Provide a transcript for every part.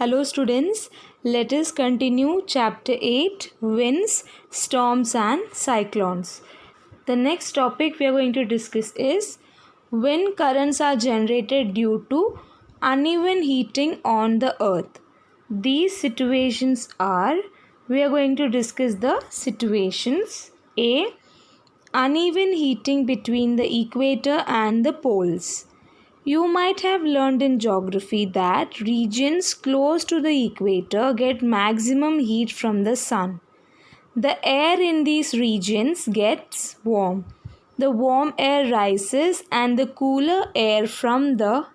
Hello students, let us continue chapter 8 Winds, Storms and Cyclones. The next topic we are going to discuss is wind currents are generated due to uneven heating on the earth. These situations are, we are going to discuss the situations. A. Uneven heating between the equator and the poles. You might have learned in geography that regions close to the equator get maximum heat from the sun. The air in these regions gets warm. The warm air rises and the cooler air from the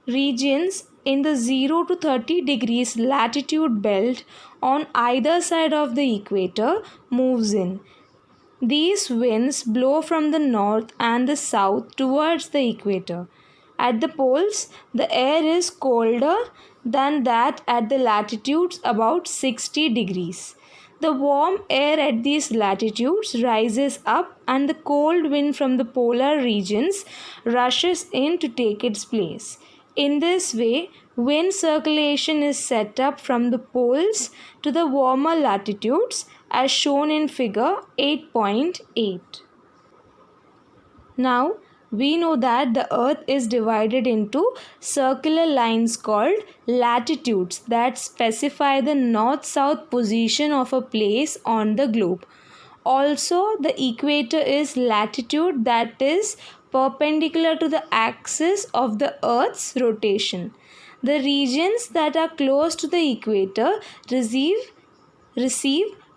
regions in the 0 to 30 degrees latitude belt on either side of the equator moves in. These winds blow from the north and the south towards the equator. At the poles, the air is colder than that at the latitudes about 60 degrees. The warm air at these latitudes rises up and the cold wind from the polar regions rushes in to take its place. In this way, wind circulation is set up from the poles to the warmer latitudes as shown in figure 8.8. Now, we know that the earth is divided into circular lines called latitudes that specify the north-south position of a place on the globe. Also, the equator is latitude that is perpendicular to the axis of the earth's rotation. The regions that are close to the equator receive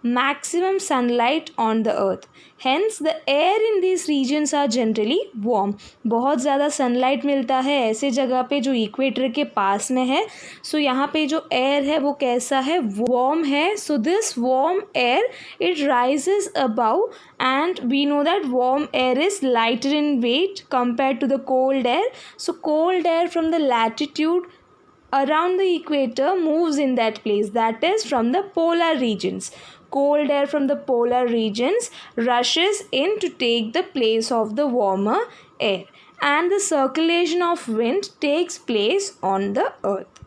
maximum sunlight on the earth. Hence, the air in these regions are generally warm. बहुत ज़्यादा sunlight मिलता है ऐसे जगह पे जो equator के पास में है. So यहाँ पे जो air है वो कैसा है? Warm है. So this warm air it rises above and we know that warm air is lighter in weight compared to the cold air. So cold air from the latitude around the equator moves in that place, that is from the polar regions. Cold air from the polar regions rushes in to take the place of the warmer air and the circulation of wind takes place on the earth.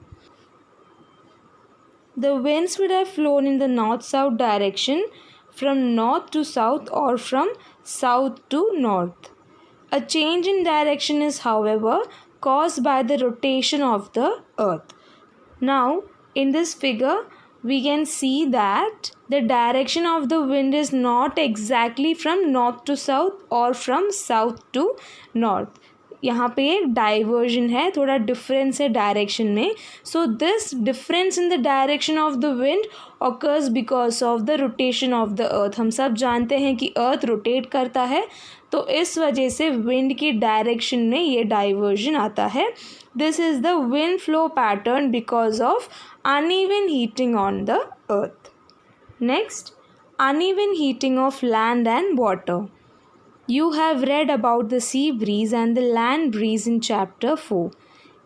The winds would have flown in the north-south direction from north to south or from south to north. A change in direction is, however, caused by the rotation of the earth. Now, in this figure, we can see that the direction of the wind is not exactly from north to south or from south to north. यहाँ पे एक diversion है, थोड़ा difference है direction में. So this difference in the direction of the wind occurs because of the rotation of the earth. हम सब जानते हैं कि अर्थ रोटेट करता है, तो इस वजह से विंड की डायरेक्शन में ये डाइवर्जन आता है. This is the wind flow pattern because of uneven heating on the earth. Next, uneven heating of land and water. You have read about the sea breeze and the land breeze in chapter 4.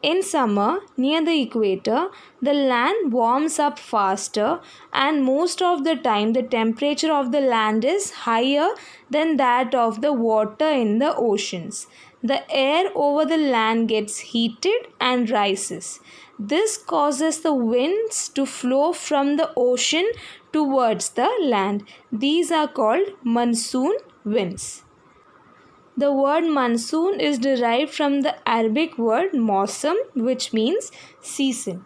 In summer, near the equator, the land warms up faster and most of the time the temperature of the land is higher than that of the water in the oceans. The air over the land gets heated and rises. This causes the winds to flow from the ocean towards the land. These are called monsoon winds. The word monsoon is derived from the Arabic word mawsam, which means season.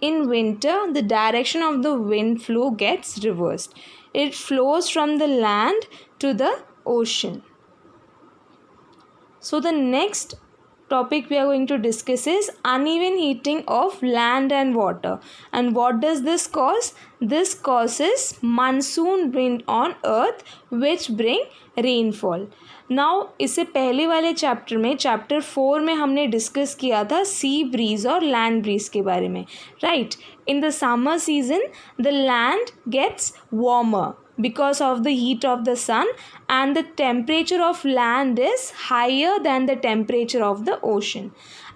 In winter, the direction of the wind flow gets reversed. It flows from the land to the ocean. So the next topic we are going to discuss is uneven heating of land and water. And what does this cause? This causes monsoon wind on earth which bring rainfall. Now इससे पहले वाले chapter में chapter 4 में हमने discuss किया था sea breeze और land breeze के बारे में. Right, in the summer season the land gets warmer because of the heat of the sun and the temperature of land is higher than the temperature of the ocean.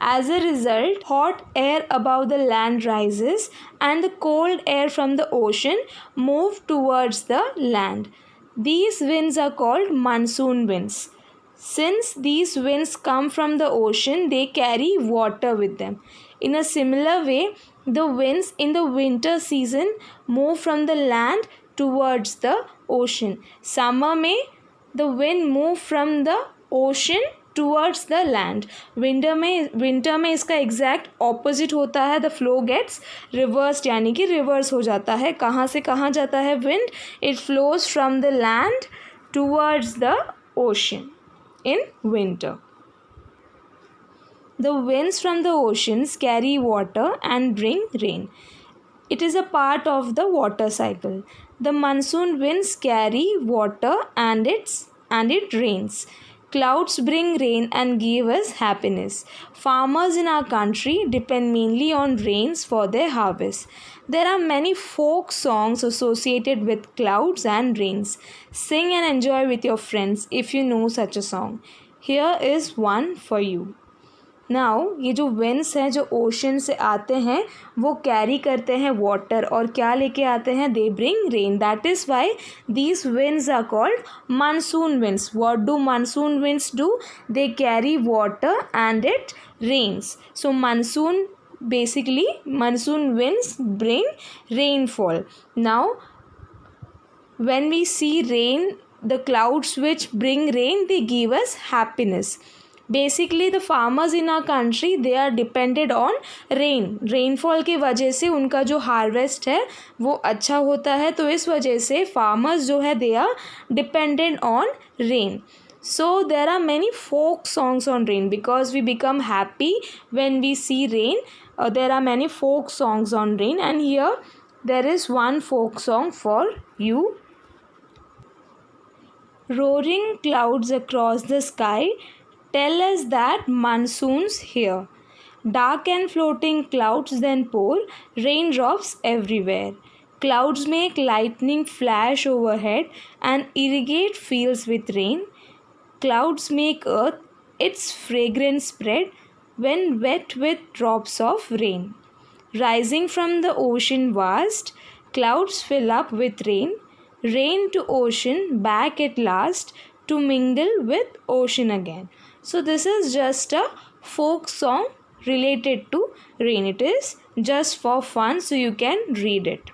As a result, hot air above the land rises and the cold air from the ocean move towards the land. These winds are called monsoon winds. Since these winds come from the ocean, they carry water with them. In a similar way, The winds in the winter season move from the land towards the ocean. Summer में the wind move from the ocean towards the land. winter में इसका exact opposite होता है. The flow gets reversed, यानी कि reverse हो जाता है. कहाँ से कहाँ जाता है wind? It flows from the land towards the ocean in winter. The winds from the oceans carry water and bring rain. It is a part of the water cycle. The monsoon winds carry water and it rains. Clouds bring rain and give us happiness. Farmers in our country depend mainly on rains for their harvest. There are many folk songs associated with clouds and rains. Sing and enjoy with your friends if you know such a song. Here is one for you. Now ये जो winds हैं जो ocean से आते हैं वो carry करते हैं वाटर और क्या लेके आते हैं? They bring rain. That is why these winds are called monsoon winds. What do monsoon winds do? They carry water and it rains. So monsoon basically monsoon winds bring rainfall. Now when we see rain, the clouds which bring rain, they give us happiness. Basically the farmers in our country, they are dependent on rain. Rainfall की वजह से उनका जो harvest है वो अच्छा होता है, तो इस वजह से farmers जो है they are dependent on rain. So there are many folk songs on rain because we become happy when we see rain. There are many folk songs on rain, and here there is one folk song for you. Roaring clouds across the sky tell us that monsoon's here. Dark and floating clouds then pour raindrops everywhere. Clouds make lightning flash overhead and irrigate fields with rain. Clouds make earth its fragrance spread when wet with drops of rain. Rising from the ocean vast, clouds fill up with rain. Rain to ocean back at last to mingle with ocean again. So this is just a folk song related to rain. It is just for fun, so you can read it.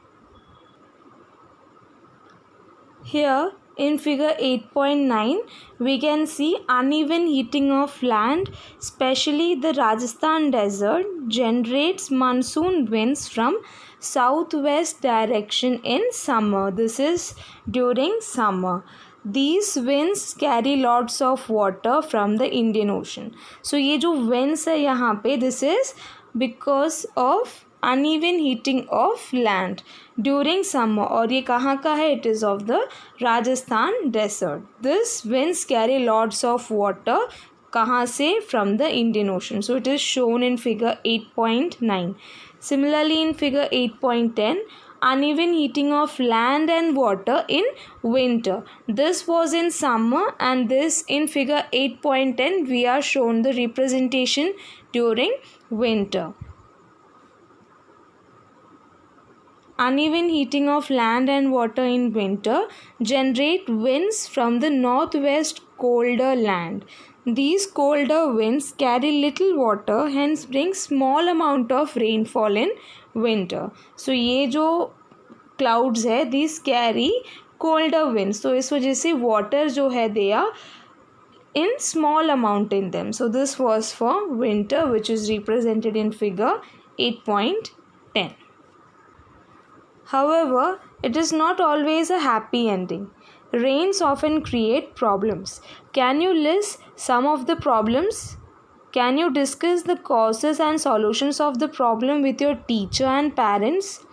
Here in figure 8.9, we can see uneven heating of land, especially the Rajasthan desert generates monsoon winds from southwest direction in summer. This is during summer. These winds carry lots of water from the Indian Ocean. So ये जो winds है यहाँ पे, this is because of uneven heating of land during summer. और ये कहाँ का है? It is of the Rajasthan desert. This winds carry lots of water. कहाँ से? From the Indian Ocean. So it is shown in figure 8.9. Similarly in figure 8.10, uneven heating of land and water in winter. This was in summer, and this in figure 8.10 we are shown the representation during winter. Uneven heating of land and water in winter generate winds from the northwest colder land. These colder winds carry little water, hence bring small amount of rainfall in winter. So ये जो clouds है, these carry colder winds. So इस वजह से water जो है they are in small amount in them. So this was for winter, which is represented in figure 8.10. However, it is not always a happy ending. Rains often create problems. Can you list some of the problems? Can you discuss the causes and solutions of the problem with your teacher and parents?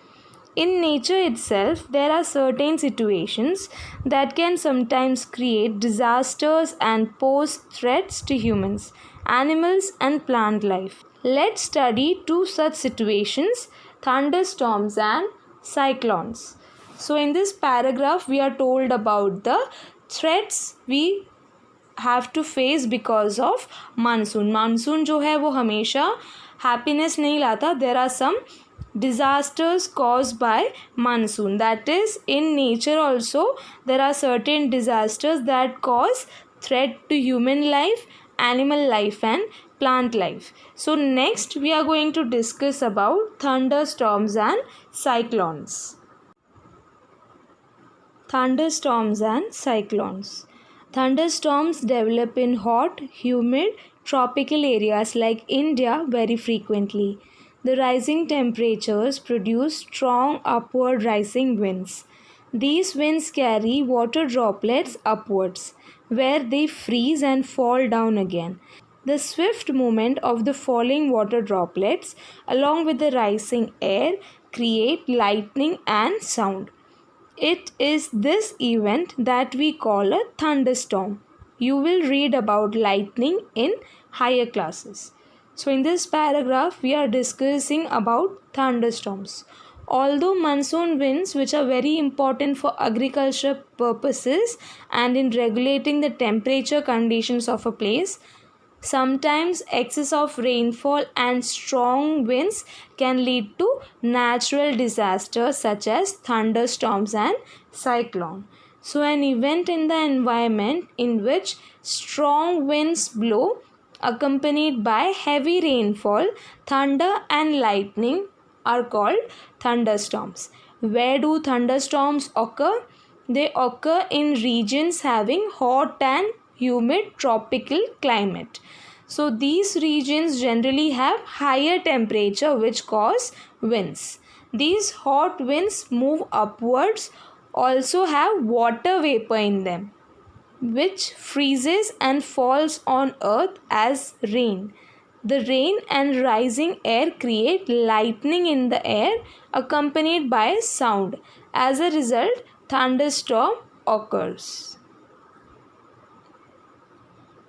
In nature itself, there are certain situations that can sometimes create disasters and pose threats to humans, animals, and plant life. Let's study two such situations: thunderstorms and cyclones. So in this paragraph we are told about the threats we have to face because of monsoon. Monsoon जो है वो हमेशा happiness नहीं लाता. There are some disasters caused by monsoon. That is, in nature also there are certain disasters that cause threat to human life, animal life, and plant life. So next we are going to discuss about thunderstorms and cyclones. Thunderstorms and cyclones. Thunderstorms develop in hot, humid, tropical areas like India very frequently. The rising temperatures produce strong upward rising winds. These winds carry water droplets upwards, where they freeze and fall down again. The swift movement of the falling water droplets along with the rising air create lightning and sound. It is this event that we call a thunderstorm. You will read about lightning in higher classes. So in this paragraph we are discussing about thunderstorms. Although monsoon winds, which are very important for agriculture purposes and in regulating the temperature conditions of a place, sometimes excess of rainfall and strong winds can lead to natural disasters such as thunderstorms and cyclone. So an event in the environment in which strong winds blow accompanied by heavy rainfall, thunder and lightning are called thunderstorms. Where do thunderstorms occur? They occur in regions having hot and humid tropical climate. So these regions generally have higher temperature which cause winds. These hot winds move upwards, also have water vapor in them, which freezes and falls on earth as rain. The rain and rising air create lightning in the air accompanied by sound. As a result, thunderstorm occurs.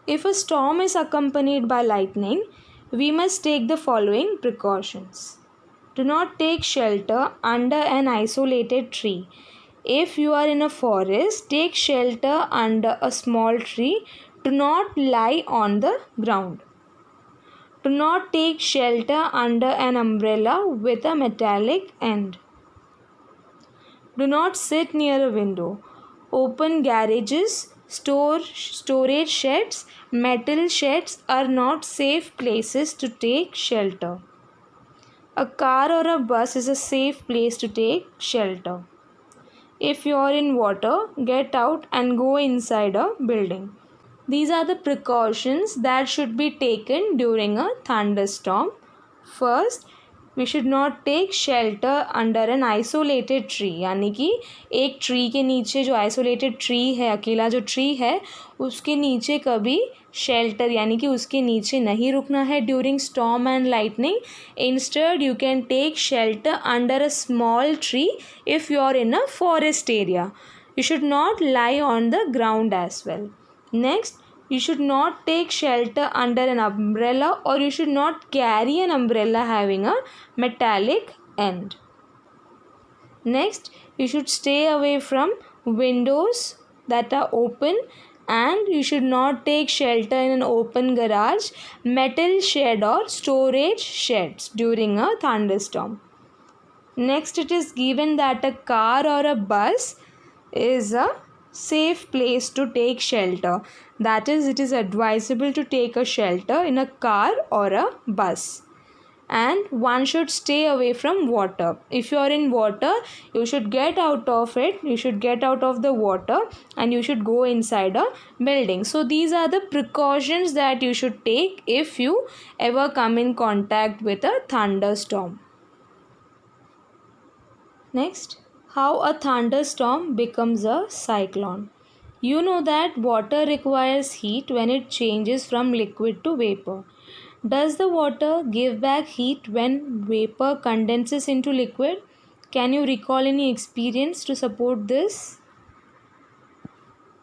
If a storm is accompanied by lightning, we must take the following precautions. Do not take shelter under an isolated tree. If you are in a forest, take shelter under a small tree. Do not lie on the ground. Do not take shelter under an umbrella with a metallic end. Do not sit near a window. Open garages, storage sheds, metal sheds are not safe places to take shelter. A car or a bus is a safe place to take shelter. If you are in water, get out and go inside a building. These are the precautions that should be taken during a thunderstorm. First, we should not take shelter under an isolated tree. यानी कि एक tree के नीचे जो isolated tree है, अकेला जो tree है, उसके नीचे कभी shelter यानी कि उसके नीचे नहीं रुकना है during storm and lightning. Instead, you can take shelter under a small tree if you are in a forest area. You should not lie on the ground as well. Next, you should not take shelter under an umbrella, or you should not carry an umbrella having a metallic end. Next, you should stay away from windows that are open, and you should not take shelter in an open garage, metal shed or storage sheds during a thunderstorm. Next, it is given that a car or a bus is a safe place to take shelter. That is, it is advisable to take a shelter in a car or a bus. And one should stay away from water. If you are in water, you should get out of it. You should get out of the water and you should go inside a building. So these are the precautions that you should take if you ever come in contact with a thunderstorm. Next, how a thunderstorm becomes a cyclone. You know that water requires heat when it changes from liquid to vapor. Does the water give back heat when vapor condenses into liquid? Can you recall any experience to support this?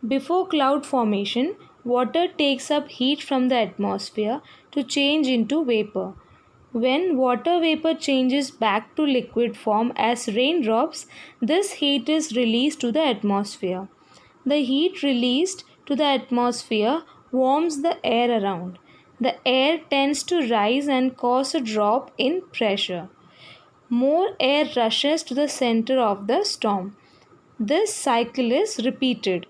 Before cloud formation, water takes up heat from the atmosphere to change into vapor. When water vapor changes back to liquid form as raindrops, this heat is released to the atmosphere. The heat released to the atmosphere warms the air around. The air tends to rise and cause a drop in pressure. More air rushes to the center of the storm. This cycle is repeated.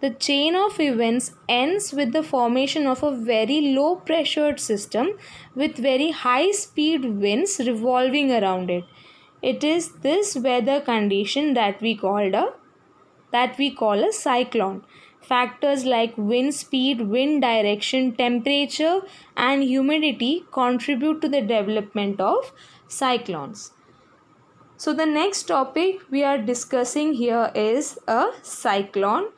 The chain of events ends with the formation of a very low pressured system with very high speed winds revolving around it. It is this weather condition that we call a cyclone. Factors like wind speed, wind direction, temperature, and humidity contribute to the development of cyclones. So the next topic we are discussing here is a cyclone.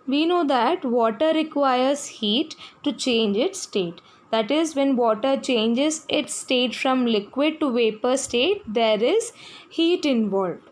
We know that water requires heat to change its state. That is, when water changes its state from liquid to vapor state, there is heat involved.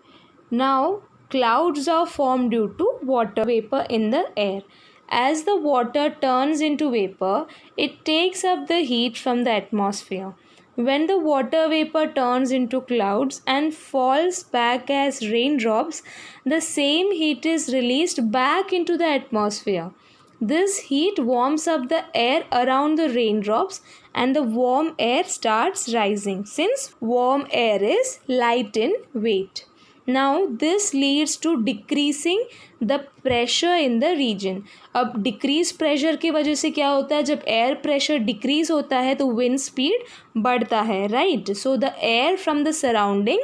Now, clouds are formed due to water vapor in the air. As the water turns into vapor, it takes up the heat from the atmosphere. When the water vapor turns into clouds and falls back as raindrops, the same heat is released back into the atmosphere. This heat warms up the air around the raindrops and the warm air starts rising, since warm air is light in weight. Now this leads to decreasing the pressure in the region. अब decrease pressure की वजह से क्या होता है, जब air pressure decrease होता है तो विंड स्पीड बढ़ता है, right. So the air from the surrounding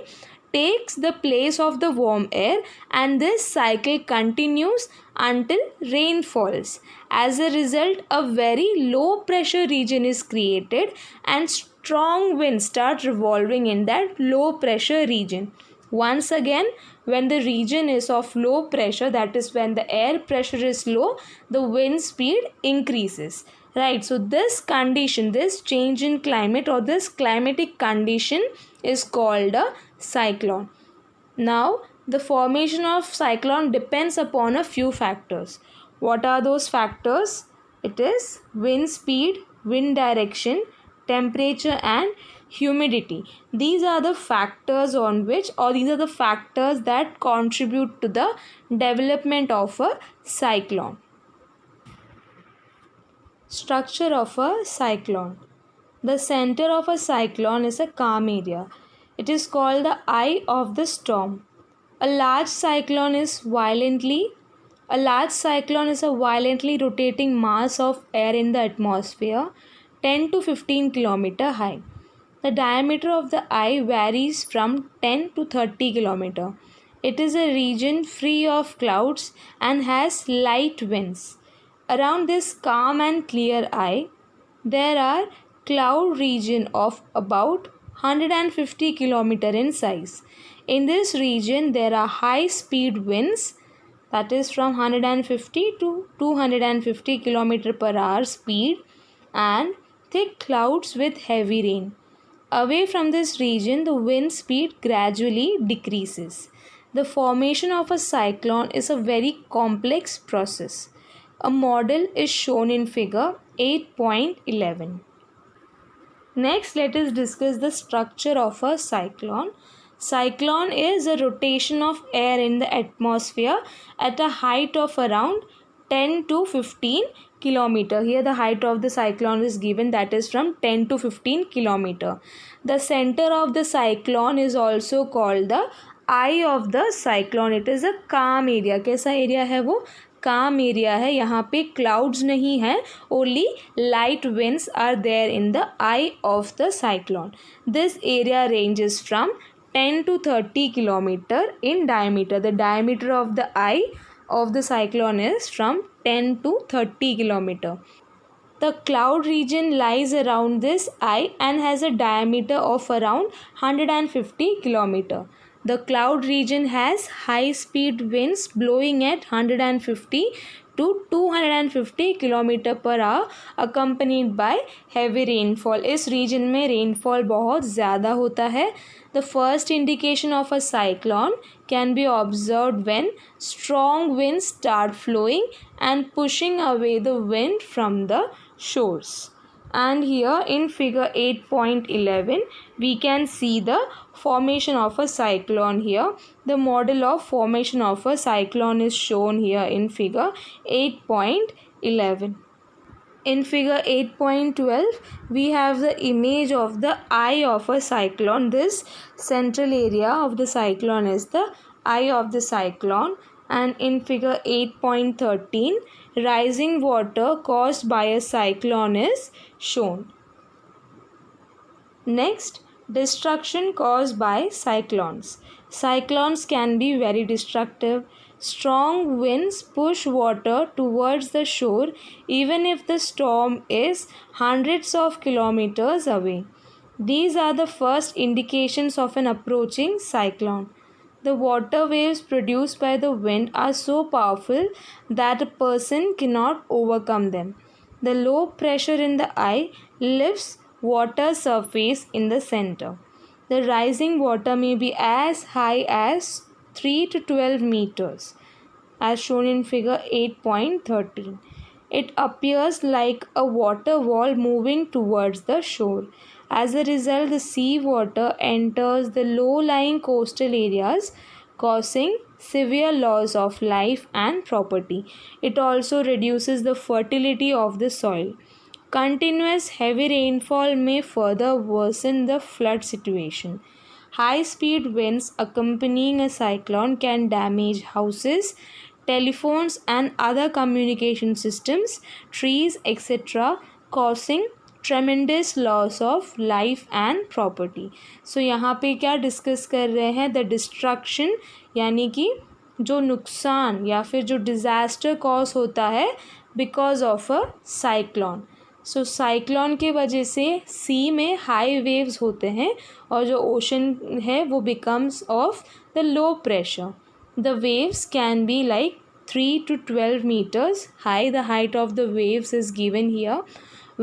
takes the place of the warm air, and this cycle continues until rain falls. As a result, a very low pressure region is created and strong winds start revolving in that low pressure region. Once again, when the region is of low pressure, that is when the air pressure is low, the wind speed increases. Right, so this condition, this change in climate or this climatic condition is called a cyclone. Now, the formation of cyclone depends upon a few factors. What are those factors? It is wind speed, wind direction, temperature, and humidity. These are the factors on which, or these are the factors that contribute to the development of a cyclone. Structure of a cyclone. The center of a cyclone is a calm area. It is called the eye of the storm. A large cyclone is a violently rotating mass of air in the atmosphere, 10 to 15 km high. The diameter of the eye varies from 10 to 30 km. It is a region free of clouds and has light winds. Around this calm and clear eye, there are cloud region of about 150 km in size. In this region, there are high speed winds, that is from 150 to 250 km per hour speed, and thick clouds with heavy rain. Away from this region, the wind speed gradually decreases. The formation of a cyclone is a very complex process. A model is shown in figure 8.11. Next, let us discuss the structure of a cyclone. Cyclone is a rotation of air in the atmosphere at a height of around 10 to 15 km. Here the height of the cyclone is given, that is from 10 to 15 km. The center of the cyclone is also called the eye of the cyclone. It is a calm area. कैसा area है वो? काम area है. यहाँ पे clouds नहीं है, only light winds are there in the eye of the cyclone. This area ranges from 10 to 30 km in diameter. The diameter of the eye of the cyclone is from 10 to 30 km. The cloud region lies around this eye and has a diameter of around 150 km. The cloud region has high speed winds blowing at 150 to 250 km per hour accompanied by heavy rainfall. इस region में rainfall बहुत ज़्यादा होता है. The first indication of a cyclone can be observed when strong winds start flowing and pushing away the wind from the shores. And here in figure 8.11 we can see the formation of a cyclone here. The model of formation of a cyclone is shown here in figure 8.11. In figure 8.12 we have the image of the eye of a cyclone. This central area of the cyclone is the eye of the cyclone. And in figure 8.13, rising water caused by a cyclone is shown. Next, destruction caused by cyclones. Cyclones can be very destructive. Strong winds push water towards the shore even if the storm is hundreds of kilometers away. These are the first indications of an approaching cyclone. The water waves produced by the wind are so powerful that a person cannot overcome them. The low pressure in the eye lifts water surface in the center. The rising water may be as high as 3 to 12 meters, as shown in figure 8.13. It appears like a water wall moving towards the shore. As a result, the sea water enters the low-lying coastal areas, causing severe loss of life and property. It also reduces the fertility of the soil. Continuous heavy rainfall may further worsen the flood situation. High-speed winds accompanying a cyclone can damage houses, telephones and other communication systems, trees, etc., causing tremendous loss of life and property. So यहाँ पे क्या discuss कर रहे हैं, the destruction यानी कि जो नुकसान या फिर जो डिज़ास्टर कॉज होता है because of a cyclone. So cyclone के वजह से सी में हाई वेव्स होते हैं और जो ओशन है वो becomes of the low pressure. The waves can be like 3 to 12 meters high. The height of the waves is given here.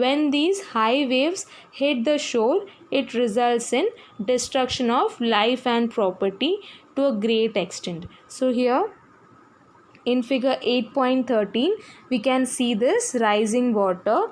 When these high waves hit the shore, it results in destruction of life and property to a great extent. So here in figure 8.13 we can see this rising water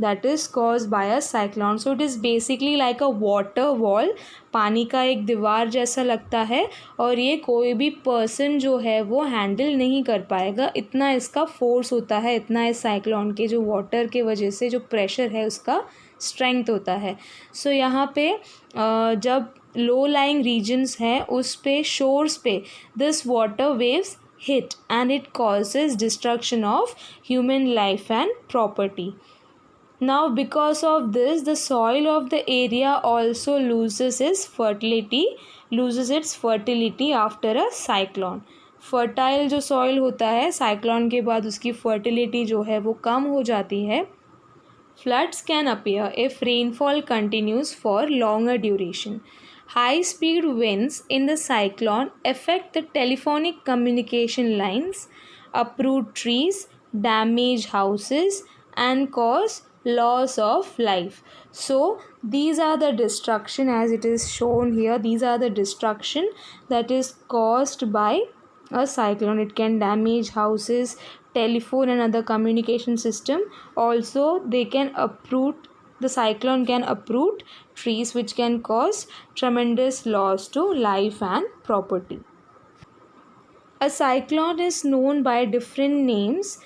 that is caused by a cyclone. So it is basically like a water wall. पानी का एक दीवार जैसा लगता है और ये कोई भी पर्सन जो है वो हैंडल नहीं कर पाएगा, इतना इसका फोर्स होता है, इतना इस साइक्लोन के जो वाटर के वजह से जो प्रेशर है उसका स्ट्रेंथ होता है. सो यहाँ पे जब लो लाइंग रीजन्स हैं उस पे शोर्स पे this water waves hit and it causes destruction of human life and property. Now because of this the soil of the area also loses its fertility after a cyclone. Fertile जो soil होता है cyclone के बाद उसकी fertility जो है वो कम हो जाती है. Floods can appear if rainfall continues for longer duration. High speed winds in the cyclone affect the telephonic communication lines, uproot trees, damage houses and cause loss of life. So these are the destruction as it is shown here. These are the destruction that is caused by a cyclone. It can damage houses, telephone and other communication system. Also they can uproot, the cyclone can uproot trees which can cause tremendous loss to life and property. A cyclone is known by different names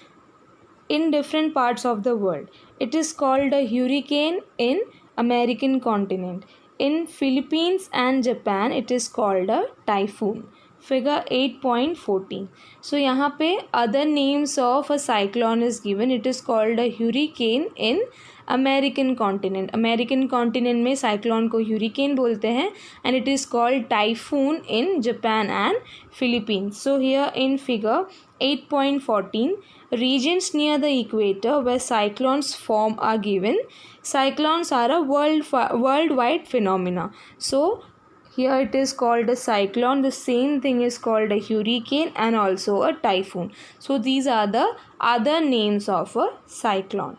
in different parts of the world. It is called a hurricane in American continent. In Philippines and Japan it is called a typhoon. Figure 8.14. So यहाँ पे other names of a cyclone is given. It is called a hurricane in American continent. American continent में cyclone को hurricane बोलते हैं and it is called typhoon in Japan and Philippines. So here in figure 8.14 regions near the equator where cyclones form are given. Cyclones are a worldwide phenomena. So here it is called a cyclone. The same thing is called a hurricane and also a typhoon. So these are the other names of a cyclone.